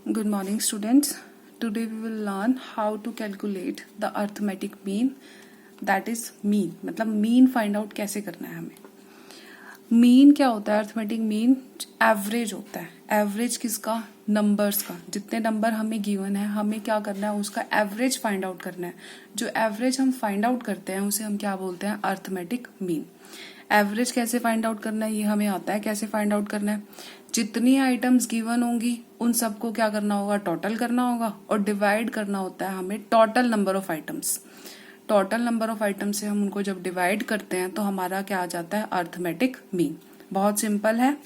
Good morning, students. Today we will learn how to calculate the arithmetic mean, that is mean. मतलब mean find out कैसे करना है हमें. Mean क्या होता है? अर्थमेटिक मीन एवरेज होता है. एवरेज किसका? नंबर्स का. जितने नंबर हमें गिवन है हमें क्या करना है? उसका एवरेज फाइंड आउट करना है. जो एवरेज हम फाइंड आउट करते हैं उसे हम क्या बोलते हैं? Arithmetic mean. एवरेज कैसे फाइंड आउट करना है ये हमें आता है. कैसे फाइंड आउट करना है? जितनी आइटम्स गिवन होंगी उन सबको क्या करना होगा? टोटल करना होगा और डिवाइड करना होता है हमें total number of items. Total number of item से हम उनको जब डिवाइड करते हैं तो हमारा क्या आ जाता है? Arithmetic mean. बहुत सिंपल है.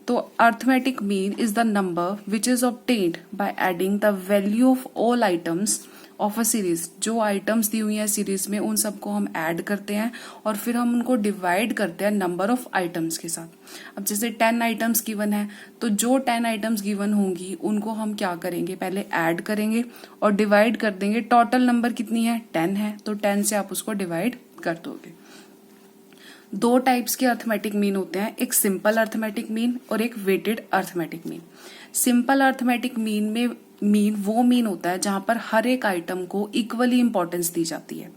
तो arithmetic mean is the number which is obtained by adding the value of all items of a series. जो आइटम्स दी हुई है सीरीज में उन सबको हम ऐड करते हैं और फिर हम उनको डिवाइड करते हैं नंबर ऑफ आइटम्स के साथ. अब जैसे 10 आइटम्स गिवन है तो जो 10 आइटम्स गिवन होंगी उनको हम क्या करेंगे? पहले ऐड करेंगे और डिवाइड कर देंगे. टोटल नंबर कितनी है? 10 है. तो 10 से आप उसको डिवाइड कर दोगे. दो टाइप्स के अर्थमेटिक मीन होते हैं. एक सिंपल अर्थमेटिक मीन और एक weighted arithmetic mean. Simple arithmetic mean में वो मीन होता है जहां पर हर एक आइटम को इक्वली इंपॉर्टेंस दी जाती है.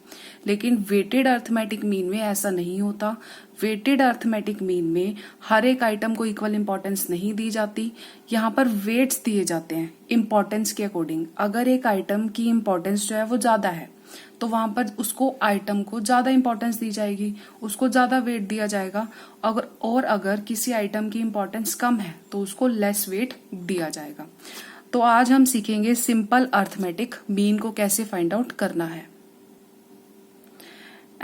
लेकिन वेटेड अर्थमेटिक मीन में ऐसा नहीं होता. वेटेड अर्थमेटिक मीन में हर एक आइटम को इक्वल इंपॉर्टेंस नहीं दी जाती. यहाँ पर वेट्स दिए जाते हैं इंपॉर्टेंस के अकॉर्डिंग. अगर एक आइटम की इंपॉर्टेंस जो है वो ज्यादा है तो वहां पर उसको आइटम को ज्यादा इंपॉर्टेंस दी जाएगी, उसको ज्यादा वेट दिया जाएगा. अगर किसी आइटम की इंपॉर्टेंस कम है तो उसको लेस वेट दिया जाएगा. तो आज हम सीखेंगे सिंपल अर्थमेटिक मीन को कैसे फाइंड आउट करना है.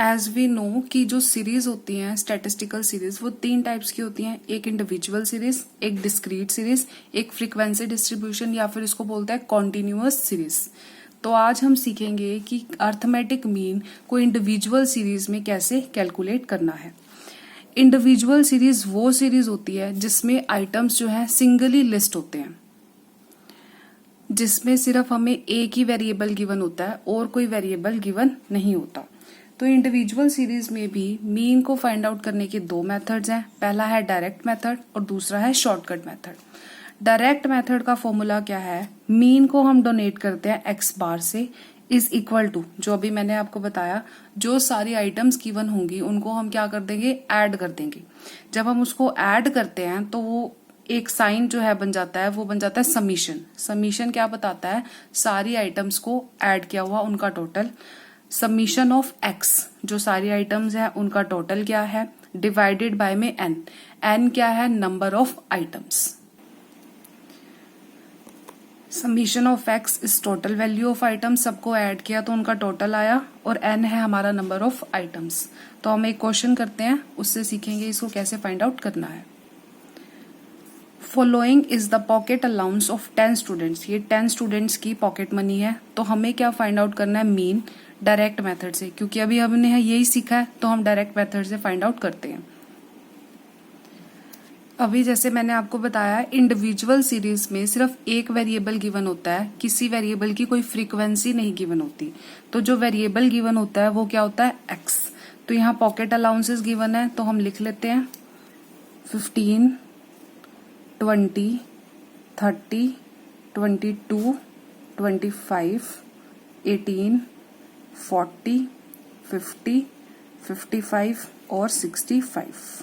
एज वी नो कि जो सीरीज होती हैं स्टैटिस्टिकल सीरीज वो 3 टाइप्स की होती हैं. एक इंडिविजुअल सीरीज, एक डिस्क्रीट सीरीज, एक फ्रीक्वेंसी डिस्ट्रीब्यूशन या फिर इसको बोलते हैं कॉन्टिन्यूअस सीरीज. तो आज हम सीखेंगे कि अर्थमेटिक मीन को इंडिविजुअल सीरीज में कैसे कैलकुलेट करना है. इंडिविजुअल सीरीज वो सीरीज होती है जिसमें आइटम्स जो है सिंगली लिस्ट होते हैं, जिसमें सिर्फ हमें एक ही वेरिएबल गिवन होता है और कोई वेरिएबल गिवन नहीं होता. तो इंडिविजुअल सीरीज में भी मीन को फाइंड आउट करने के 2 मेथड्स हैं. पहला है डायरेक्ट मेथड और दूसरा है शॉर्टकट मेथड. डायरेक्ट मेथड का फॉर्मूला क्या है? मीन को हम डोनेट करते हैं एक्स बार से इज इक्वल टू, जो अभी मैंने आपको बताया, जो सारी आइटम्स गिवन होंगी उनको हम क्या कर देंगे? ऐड कर देंगे. जब हम उसको ऐड करते हैं तो वो एक साइन जो है बन जाता है, वो बन जाता है समीशन. समीशन क्या बताता है? सारी आइटम्स को ऐड किया हुआ उनका टोटल. समीशन ऑफ एक्स, जो सारी आइटम्स है उनका टोटल क्या है, डिवाइडेड बाय में एन. एन क्या है? Number of items. Summation of x is total value of items. सबको ऐड किया तो उनका टोटल आया और एन है हमारा नंबर ऑफ आइटम्स. तो हम एक क्वेश्चन करते हैं, उससे सीखेंगे इसको कैसे फाइंड आउट करना है. Following is the pocket allowance of 10 students. ये 10 स्टूडेंट्स की पॉकेट मनी है. तो हमें क्या फाइंड आउट करना है? मीन डायरेक्ट मेथड से. क्योंकि अभी हमने यही सीखा है तो हम डायरेक्ट मेथड से फाइंड आउट करते हैं. अभी जैसे मैंने आपको बताया इंडिविजुअल सीरीज में सिर्फ एक वेरिएबल गिवन होता है, किसी वेरिएबल की कोई फ्रीक्वेंसी नहीं गिवन होती. तो जो वेरिएबल गिवन होता है वो क्या होता है? एक्स. तो यहाँ पॉकेट अलाउंसेस गिवन है तो हम लिख लेते हैं 15, 20, 30, 22, 25, 18, 40, 50, 55 और 65.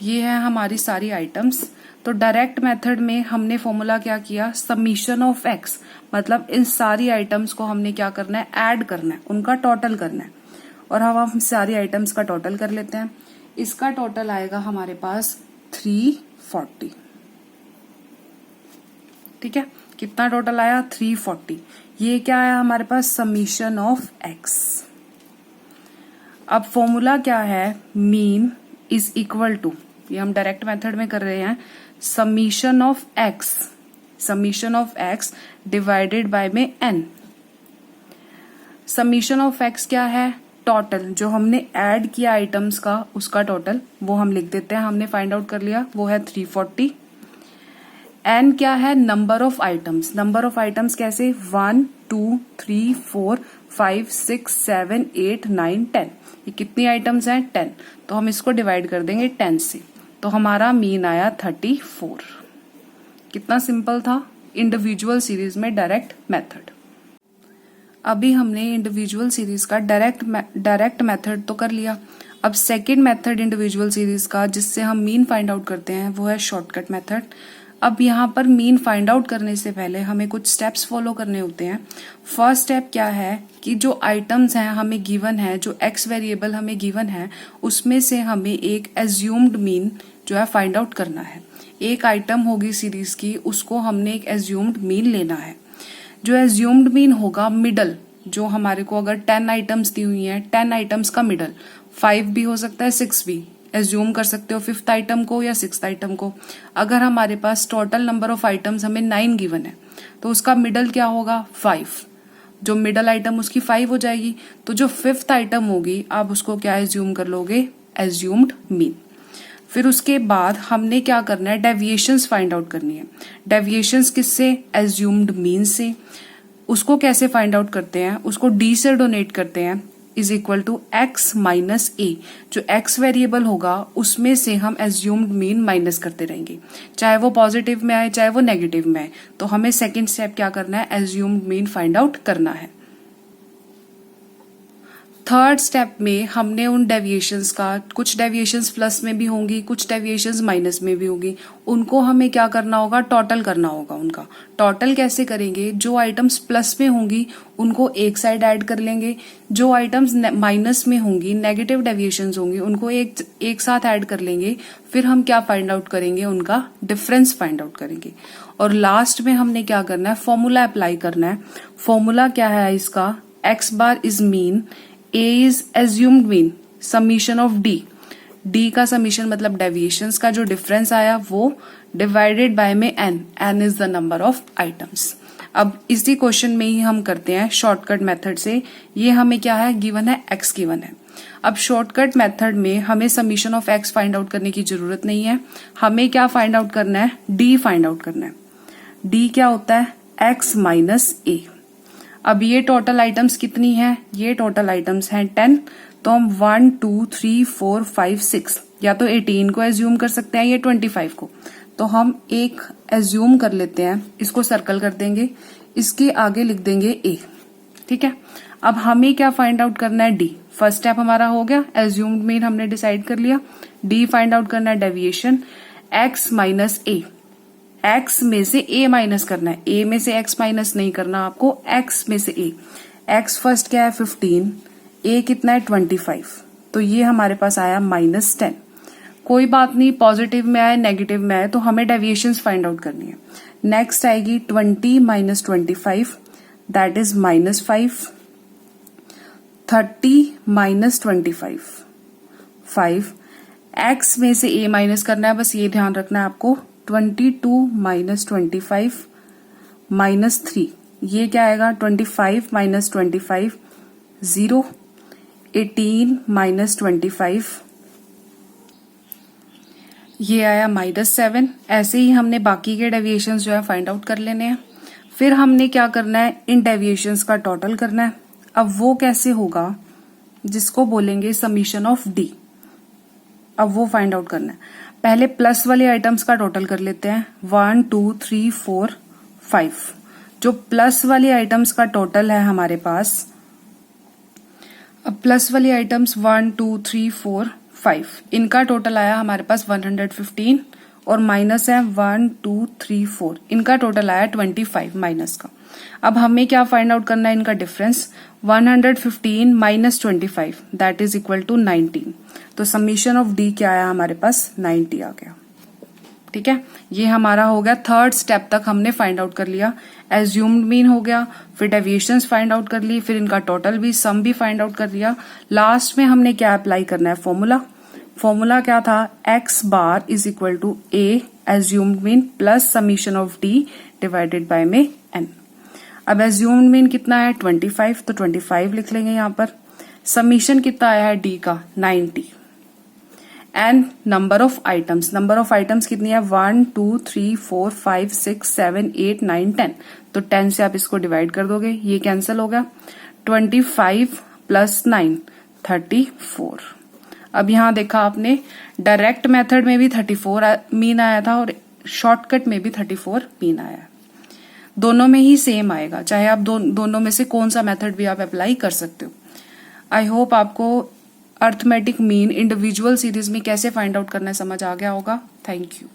ये है हमारी सारी आइटम्स. तो डायरेक्ट मेथड में हमने फॉर्मूला क्या किया? Summation of x. मतलब इन सारी आइटम्स को हमने क्या करना है? ऐड करना है, उनका टोटल करना है. और हम सारी आइटम्स का टोटल कर लेते हैं. इसका टोटल आएगा हमारे पास 340. ठीक है, कितना टोटल आया? 340. ये क्या आया हमारे पास? Summation of x. अब फॉर्मूला क्या है? मीन इज इक्वल टू, ये हम डायरेक्ट मेथड में कर रहे हैं, summation of x. Summation of x divided by में एन. समीशन ऑफ एक्स क्या है? टोटल, जो हमने ऐड किया आइटम्स का उसका टोटल, वो हम लिख देते हैं. हमने फाइंड आउट कर लिया, वो है 340. एन क्या है? Number of items. Number of items कैसे? 1, 2, 3, 4, 5, 6, 7, 8, 9, 10. ये कितनी आइटम्स हैं? 10. तो हम इसको डिवाइड कर देंगे 10 से. तो हमारा मीन आया 34. कितना सिंपल था. इंडिविजुअल सीरीज में डायरेक्ट मेथड। अभी हमने इंडिविजुअल सीरीज का डायरेक्ट मेथड तो कर लिया। अब सेकेंड मेथड इंडिविजुअल सीरीज का जिससे हम मीन फाइंड आउट करते हैं वो है शॉर्टकट मेथड। अब यहाँ पर मीन फाइंड आउट करने से पहले हमें कुछ स्टेप्स फॉलो करने होते हैं। फर्स्ट स्टेप क्या है कि जो आइटम्स हैं हमें गिवन है, जो एक्स वेरिएबल हमें गिवन है उसमें से हमें एक एज्यूम्ड मीन जो है फाइंड आउट करना है। एक आइटम होगी सीरीज की, उसको हमने एक एज्यूम्ड मीन लेना है। जो एज्यूम्ड मीन होगा मिडल, जो हमारे को अगर 10 आइटम्स दी हुई हैं 10 आइटम्स का मिडल 5 भी हो सकता है 6 भी, एज्यूम कर सकते हो 5th आइटम को या 6th आइटम को। अगर हमारे पास टोटल नंबर ऑफ आइटम्स हमें 9 गिवन है तो उसका मिडल क्या होगा 5, जो मिडल आइटम उसकी 5 हो जाएगी। तो जो 5th आइटम होगी आप उसको क्या एज्यूम कर लोगे, एज्यूम्ड मीन। फिर उसके बाद हमने क्या करना है, डेविएशंस फाइंड आउट करनी है। डेविएशंस किससे, एज्यूम्ड मीन से। उसको कैसे फाइंड आउट करते हैं, उसको डी से डोनेट करते हैं, is equal to x minus a. जो एक्स वेरिएबल होगा उसमें से हम एज्यूम्ड मीन माइनस करते रहेंगे, चाहे वो पॉजिटिव में आए चाहे वो नेगेटिव में आए। तो हमें सेकेंड स्टेप क्या करना है, एज्यूम्ड मीन फाइंड आउट करना है। थर्ड स्टेप में हमने उन डेविएशंस का, कुछ डेविएशंस प्लस में भी होंगी कुछ डेविएशंस माइनस में भी होंगी, उनको हमें क्या करना होगा, टोटल करना होगा। उनका टोटल कैसे करेंगे, जो आइटम्स प्लस में होंगी उनको एक साइड ऐड कर लेंगे, जो आइटम्स माइनस में होंगी नेगेटिव डेविएशंस होंगी उनको एक साथ ऐड कर लेंगे। फिर हम क्या फाइंड आउट करेंगे, उनका डिफरेंस फाइंड आउट करेंगे। और लास्ट में हमने क्या करना है, फॉर्मूला अप्लाई करना है। फॉर्मूला क्या है इसका, x bar is mean, A is assumed mean, summation of D। D का समीशन मतलब डेविएशंस का जो डिफरेंस आया वो डिवाइडेड बाय में N is the number of items. अब इसी क्वेश्चन में ही हम करते हैं शॉर्टकट मेथड से। ये हमें क्या है, गिवन है x गिवन है। अब शॉर्टकट मेथड में हमें summation of x find out करने की जरूरत नहीं है, हमें क्या फाइंड आउट करना है, D फाइंड आउट करना है। D क्या होता है, x माइनस a। अब ये टोटल आइटम्स कितनी है, ये टोटल आइटम्स हैं 10। तो हम 1 2 3 4 5 6 या तो 18 को एज्यूम कर सकते हैं या 25 को। तो हम एक एज्यूम कर लेते हैं, इसको सर्कल कर देंगे, इसके आगे लिख देंगे a। ठीक है, अब हमें क्या फाइंड आउट करना है, d। फर्स्ट स्टेप हमारा हो गया, एज्यूम्ड मीन हमने डिसाइड कर लिया। d फाइंड आउट करना है deviation, x minus a। x में से a माइनस करना है, a में से x माइनस नहीं करना आपको, x में से a। x फर्स्ट क्या है 15, a कितना है 25। तो ये हमारे पास आया -10। कोई बात नहीं, पॉजिटिव में आए नेगेटिव में आए, तो हमें डेविएशंस फाइंड आउट करनी है। नेक्स्ट आएगी 20 minus 25 that is -5। 30 minus 25 5। x में से a माइनस करना है, बस ये ध्यान रखना है आपको। 22 माइनस 25 माइनस 3, ये क्या आएगा, 25 माइनस 25 0। 18 माइनस 25 ये आया -7। ऐसे ही हमने बाकी के डेविएशंस जो है फाइंड आउट कर लेने हैं। फिर हमने क्या करना है, इन डेविएशंस का टोटल करना है। अब वो कैसे होगा, जिसको बोलेंगे समीशन ऑफ डी। अब वो फाइंड आउट करना है। पहले प्लस वाले आइटम्स का टोटल कर लेते हैं, 1 2 3 4 5। जो प्लस वाले आइटम्स का टोटल है हमारे पास, अब प्लस वाले आइटम्स 1 2 3 4 5, इनका टोटल आया हमारे पास 115। और माइनस है 1 2 3 4, इनका टोटल आया 25 माइनस का। अब हमें क्या फाइंड आउट करना है, इनका difference. 115 minus 25 that is equal to 19। तो समीशन ऑफ डी क्या आया हमारे पास, 90 आ गया। ठीक है, ये हमारा हो गया। थर्ड स्टेप तक हमने फाइंड आउट कर लिया। एज्यूम्ड मीन हो गया, फिर डेविएशंस फाइंड आउट कर ली, फिर इनका टोटल भी, सम भी फाइंड आउट कर लिया। लास्ट में हमने क्या अप्लाई करना है, फॉर्मूला। फॉर्मूला क्या था, x bar is equal to A assumed mean plus summation of d divided by में एन। अब एज्यूम्ड मीन कितना है 25, तो 25 लिख लेंगे यहाँ पर। समीशन कितना आया है डी का 90। And number of items, number of items कितनी है 1 2 3 4 5 6 7 8 9 10। तो 10 से आप इसको डिवाइड कर दोगे, ये कैंसिल हो गया। 25 प्लस 9 34। अब यहां देखा आपने, डायरेक्ट मेथड में भी 34 मीन आया था और शॉर्टकट में भी 34 मीन आया। दोनों में ही सेम आएगा, चाहे आप दोनों में से कौन सा मेथड भी आप अप्लाई कर सकते हो। आई होप आपको अर्थमेटिक मीन इंडिविजुअल सीरीज में कैसे फाइंड आउट करना है समझ आ गया होगा। Thank you.